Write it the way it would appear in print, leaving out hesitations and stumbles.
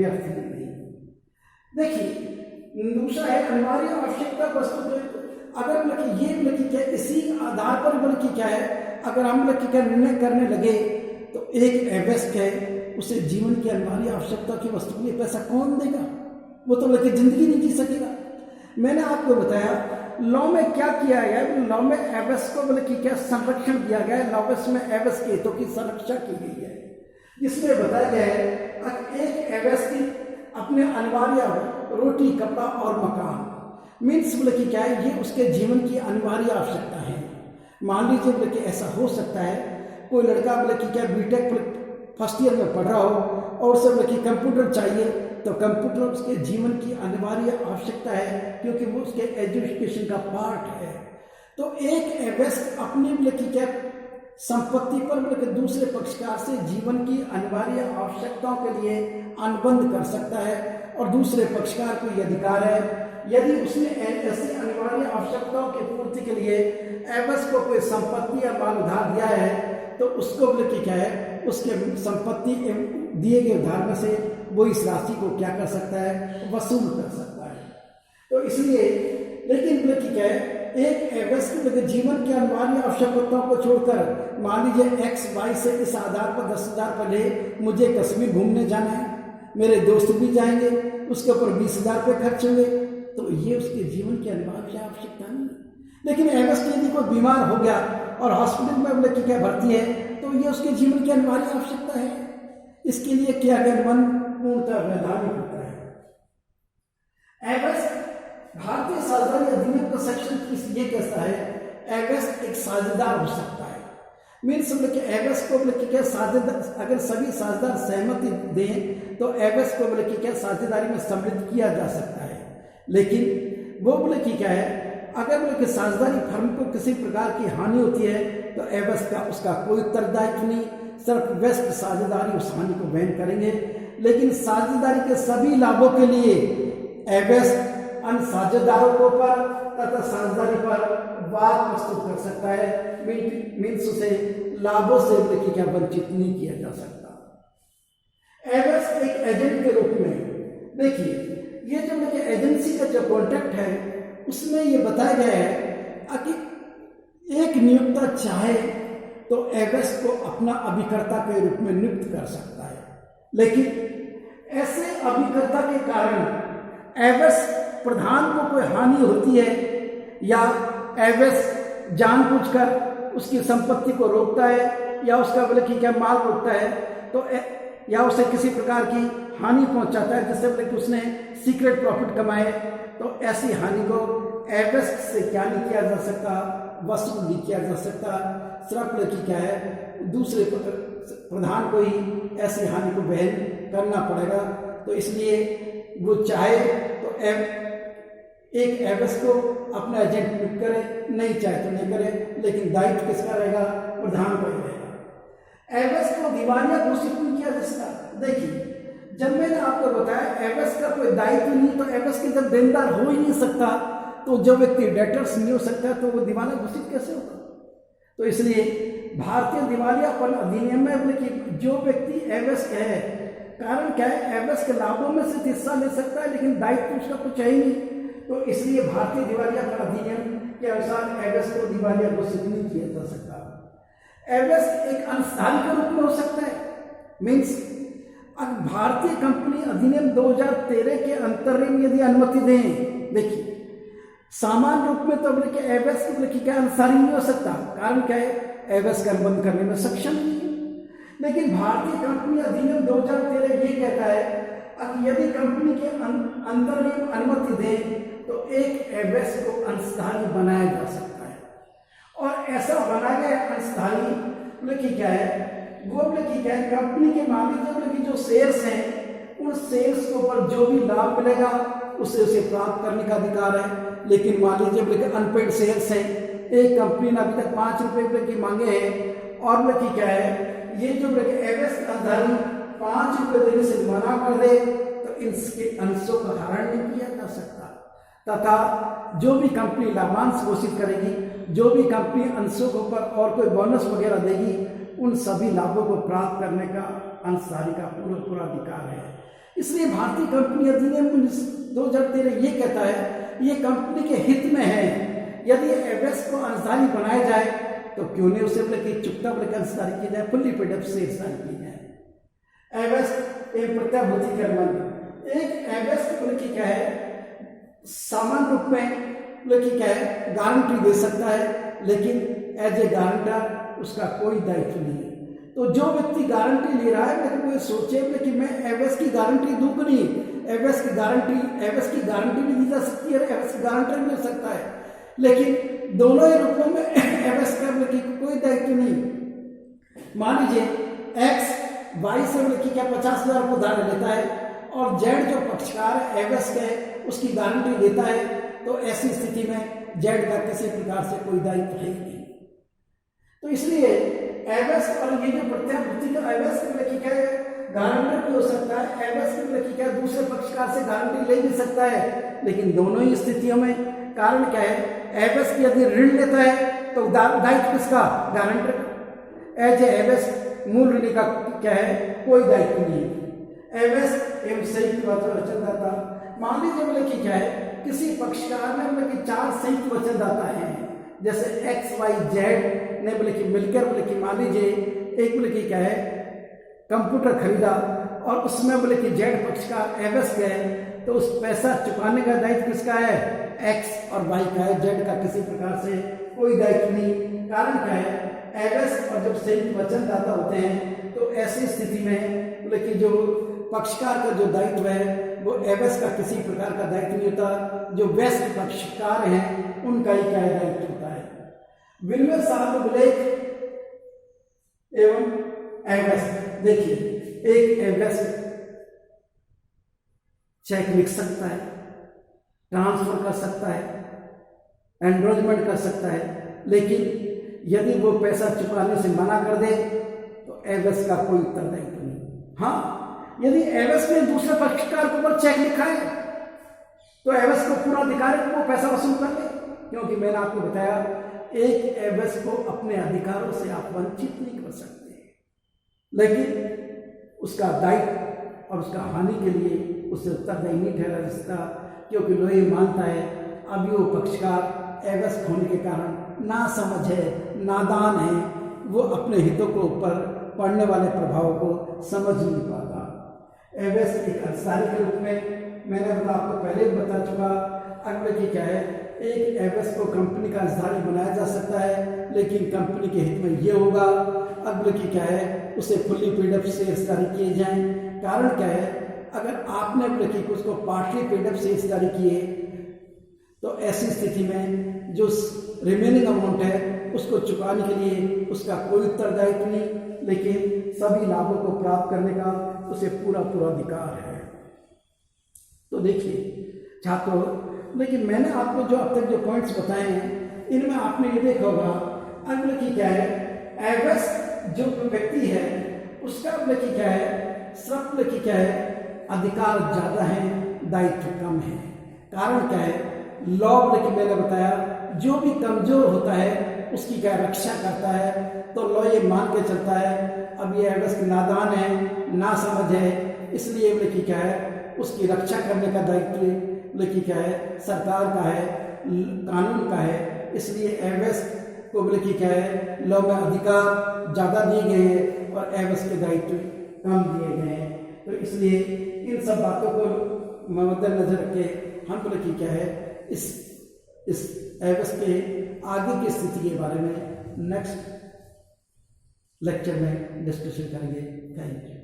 व्यर्थ नहीं। देखिए दूसरा है अनिवार्य आवश्यकता वस्तु जो अगर मतलब ये मतलब क्या इसी आधार पर मतलब क्या है, अगर हम मतलब क्या निर्णय करने लगे तो एक अवयस्क है उसे जीवन की अनिवार्य आवश्यकता की वस्तु के लिए पैसा कौन देगा? वो तो मतलब जिंदगी नहीं जी सकेगा। मैंने आपको बताया लॉ में क्या किया गया, लॉ में अवयस्क को मतलब कि क्या संरक्षण दिया गया है, लॉ में अवयस्क के हितों की संरक्षा की गई है, जिसमें बताया गया है एक अवयस्क अपने अनिवार्य रोटी कपड़ा और मकान मीन्स बोले कि क्या है, ये उसके जीवन की अनिवार्य आवश्यकता है। मान लीजिए बोले कि ऐसा हो सकता है कोई लड़का बोले कि क्या बीटेक फर्स्ट ईयर में पढ़ रहा हो और उसे बोले कि कंप्यूटर चाहिए, तो कंप्यूटर उसके जीवन की अनिवार्य आवश्यकता है क्योंकि वो उसके एजुकेशन का पार्ट है। तो एक अवयस्क अपनी बोले कि क्या संपत्ति पर बोले कि दूसरे पक्षकार से जीवन की अनिवार्य आवश्यकताओं के लिए अनुबंध कर सकता है और दूसरे पक्षकार को यह अधिकार है यदि उसने ऐसी अनिवार्य आवश्यकताओं की पूर्ति के लिए अवयस्क को कोई संपत्ति या माल उधार दिया है तो उसको बोले कि क्या है उसके संपत्ति दिए गए उधार में से वो इस राशि को क्या कर सकता है, वसूल कर सकता है। तो इसलिए लेकिन बोले कि क्या है एक अवयस्क जीवन की अनिवार्य आवश्यकताओं को छोड़कर मान लीजिए एक्स वाई से इस आधार पर 10,000 पर ले मुझे कश्मीर घूमने जाना है, मेरे दोस्त भी जाएंगे, उसके ऊपर 20,000 रुपये खर्च होंगे, तो ये उसके जीवन की अनिवार्य आवश्यकता नहीं। लेकिन अवयस्क यदि कोई बीमार हो गया और हॉस्पिटल में बोले कि क्या भर्ती है तो ये उसके जीवन की अनिवार्य आवश्यकता है। इसके लिए क्या गया मन पूर्णतः वैधानिक होता है। अवयस्क भारतीय साझेदारी अधिनियम का सेक्शन ये कहता है अवयस्क एक साझेदार हो सकता है। मीन्स बोले अवयस्क को बोले कि क्या साझेदार अगर सभी साझेदार सहमति दें तो अवयस्क को बोले कि क्या साझेदारी में सम्मिलित किया जा सकता है। लेकिन वो बोले कि क्या है अगर बोले कि साझेदारी फर्म को किसी प्रकार की हानि होती है तो अवयस्क का उसका कोई उत्तरदायित्व नहीं, सिर्फ व्यस्त साझेदारी उस हानि को वहन करेंगे। लेकिन साझेदारी के सभी लाभों के लिए अवयस्क अन्य साझेदारों को पर तथा साझेदारी पर वाद प्रस्तुत कर सकता है। मीन्स उसे लाभों से बोले क्या वंचित नहीं किया जा सकता। अवयस्क एक एजेंट के रूप में देखिए ये जो मुझे एजेंसी का जो कॉन्ट्रैक्ट है उसमें ये बताया गया है कि एक नियोक्ता चाहे तो अवयस्क को अपना अभिकर्ता के रूप में नियुक्त कर सकता है, लेकिन ऐसे अभिकर्ता के कारण अवयस्क प्रधान को कोई हानि होती है या अवयस्क जानबूझकर उसकी संपत्ति को रोकता है या उसका बोले कि क्या माल रोकता है तो या उसे किसी प्रकार की हानि पहुंचाता है जिससे बोले कि उसने सीक्रेट प्रॉफिट कमाए, तो ऐसी हानि को अवयस्क से क्या नहीं किया जा सकता, वसूल नहीं किया जा सकता। सिर्फ लेकिन क्या है दूसरे प्रधान को ही ऐसी हानि को वहन करना पड़ेगा। तो इसलिए वो चाहे तो एक अवयस्क को अपना एजेंट नियुक्त करे, नहीं चाहे तो नहीं करे, लेकिन दायित्व किसका रहेगा, प्रधान का ही रहेगा। अवयस्क को दिवालिया घोषित नहीं किया जा सकता। देखिए जब मैंने आपको बताया अवयस्क का कोई दायित्व नहीं तो अवयस्क जब देनदार हो ही नहीं सकता तो जो व्यक्ति डेटर्स नहीं हो सकता तो वो दिवालिया घोषित कैसे होगा। तो इसलिए भारतीय दिवालियापन अधिनियम में बोले कि जो व्यक्ति अवयस्क है, कारण क्या है अवयस्क लाभों में से हिस्सा ले सकता है लेकिन दायित्व उसका कुछ है ही नहीं, तो इसलिए भारतीय दिवालियापन अधिनियम के अनुसार अवयस्क को दिवालिया घोषित नहीं किया जा सकता। अवयस्क एक अंशधारी के रूप में हो सकता है। मीन्स भारतीय कंपनी अधिनियम 2013 के अंतरिम यदि अनुमति दें, देखिए सामान्य रूप में तो बोले कि अवयस्क बोले कि क्या अंशधारी नहीं हो सकता, कारण क्या है अवयस्क अनुबंध करने में सक्षम नहीं है। लेकिन भारतीय कंपनी अधिनियम 2013 ये कहता है कि यदि कंपनी के अंतरिम अनुमति दें तो एक अवयस्क को अंशधारी बनाया जा सकता है, और ऐसा बनाया गया अंशधारी बोले कि क्या है वो बोले कि क्या है कंपनी के मालिक जो बोले कि जो शेयर्स हैं उन शेयर्स के ऊपर जो भी लाभ मिलेगा उसे प्राप्त करने का अधिकार है। लेकिन मान लीजिए बोले कि अनपेड शेयर्स हैं, एक कंपनी ने अभी तक 5 रुपए की मांगे हैं और बोले कि क्या है ये जो बोले कि अवयस्क अंशधारी 5 रुपए देने से मना कर दे तो इसके अंशों का हरण नहीं किया जा सकता, तथा जो भी कंपनी लाभांश घोषित करेगी, जो भी कंपनी अंशों के ऊपर और कोई बोनस वगैरह देगी, उन सभी लाभों को प्राप्त करने का अंशधारी का पूरा अधिकार है। इसलिए भारतीय कंपनी अधिनियम 2013 ये कहता है ये कंपनी के हित में है, यदि एवेस को अंशधारी बनाया जाए तो क्यों नहीं उसे बोले कि चुकता बोले अंशधारी की जाए, फुल्ली पेड अप शेयर की जाए। एवेस एक प्रत्याभूति कर्मण, एक एवेस बोले कि क्या है सामान्य रूप में बोले कि क्या है गारंटी दे सकता है, लेकिन एज ए गारंटर उसका कोई दायित्व नहीं है। तो जो व्यक्ति गारंटी ले रहा है लेकिन वो सोचे कि मैं एवेस की गारंटी दूं कि नहीं, एवेस की गारंटी भी दी जा सकती है, एवेस की गारंटर भी हो सकता है, लेकिन दोनों ही रूपों में एवेस का कोई दायित्व नहीं। मान लीजिए एक्स वाई से क्या 50,000 को उधार लेता है और जेड जो पक्षकार है एवेस के उसकी गारंटी देता है, तो ऐसी स्थिति में जेड का किसी प्रकार से कोई दायित्व है नहीं। तो इसलिए एवेस और ये जो प्रत्याभूति का एवेस की क्या है गारंटर भी हो सकता है, एवेस की क्या दूसरे पक्षकार से गारंटी ले भी सकता है, लेकिन दोनों ही स्थितियों में कारण क्या है एवेस की यदि ऋण लेता है तो दायित्व किसका, गारंटर का। एज एवेस मूल ऋणी का क्या है कोई दायित्व नहीं है। एवेस एवं संयुक्त वचनदाता, मान लीजिए बोले कि क्या है किसी पक्षकार ने बोले कि 4 संयुक्त वचनदाता हैं, जैसे एक्स वाई जेड ने बोले कि मिलकर बोले कि मान लीजिए एक बोले कि क्या है कंप्यूटर खरीदा और उसमें बोले कि जेड पक्षकार एवेस गए, तो उस पैसा चुकाने का दायित्व किसका है, एक्स और वाई का है, जेड का किसी प्रकार से कोई दायित्व नहीं। कारण क्या है एवेस और जब संयुक्त वचनदाता होते हैं तो ऐसी स्थिति में बोले कि जो पक्षकार का जो दायित्व है वो एवेस का किसी प्रकार का दायित्व नहीं होता, जो व्यस्त पक्षकार हैं उनका ही क्या दायित्व होता है। विनिमय सार्वलेख एवं एवेस, देखिए एक एवेस चेक लिख सकता है, ट्रांसफर कर सकता है, एनरोलमेंट कर सकता है, लेकिन यदि वो पैसा चुकाने से मना कर दे तो एवेस का कोई उत्तरदायित्व नहीं। हाँ, यदि एवेस ने दूसरे पक्षकार के ऊपर चेक लिखा है तो एवेस को पूरा अधिकार है वो पैसा वसूल कर ले, क्योंकि मैंने आपको बताया एक एवेस को अपने अधिकारों से आप वंचित नहीं कर सकते, लेकिन उसका दायित्व और उसका हानि के लिए उससे उत्तरदायी नहीं ठहरा सकता, क्योंकि लोही मानता है अभी वो पक्षकार एवेस होने के कारण ना समझ है, नादान है, वो अपने हितों को ऊपर पड़ने वाले प्रभावों को समझ नहीं पाता। एवेस एक अंशधारी के रूप में मैंने आपको पहले भी बता चुका। अगले की क्या है एक एवेस को कंपनी का अंशधारी बनाया जा सकता है, लेकिन कंपनी के हित में ये होगा। अगले की क्या है उसे फुल्ली पेड अप शेयर्स जारी किए जाएं। कारण क्या है अगर आपने बोले कि उसको पार्टली पेड अप शेयर्स जारी किए तो ऐसी स्थिति में जो रिमेनिंग अमाउंट है उसको चुकाने के लिए उसका कोई उत्तरदायित्व नहीं, लेकिन सभी लाभों को प्राप्त करने का उसे पूरा अधिकार है। तो देखिए छात्रों, लेकिन मैंने आपको जो अब तक जो पॉइंट्स बताए हैं इनमें आपने ये देखा होगा अगले की क्या है एवेस जो व्यक्ति है उसका अगले की क्या है सब की क्या है अधिकार ज्यादा है, दायित्व कम है। कारण क्या है लॉ की मैंने बताया जो भी कमजोर होता है उसकी क्या रक्षा करता है, तो लॉ ये मान के चलता है अब ये एवेस नादान है, ना समझ है, इसलिए बोले कि क्या है उसकी रक्षा करने का दायित्व बोले कि क्या है सरकार का है, कानून का है। इसलिए एवेस को बोले कि क्या है लॉ में अधिकार ज़्यादा दिए गए हैं और एवेस के दायित्व कम दिए गए हैं। तो इसलिए इन सब बातों को मद्देनजर रख के हम बोले कि क्या है इस एवेस के आगे की स्थिति के बारे में नेक्स्ट लेक्चर में डिस्कशन करेंगे। Thank you.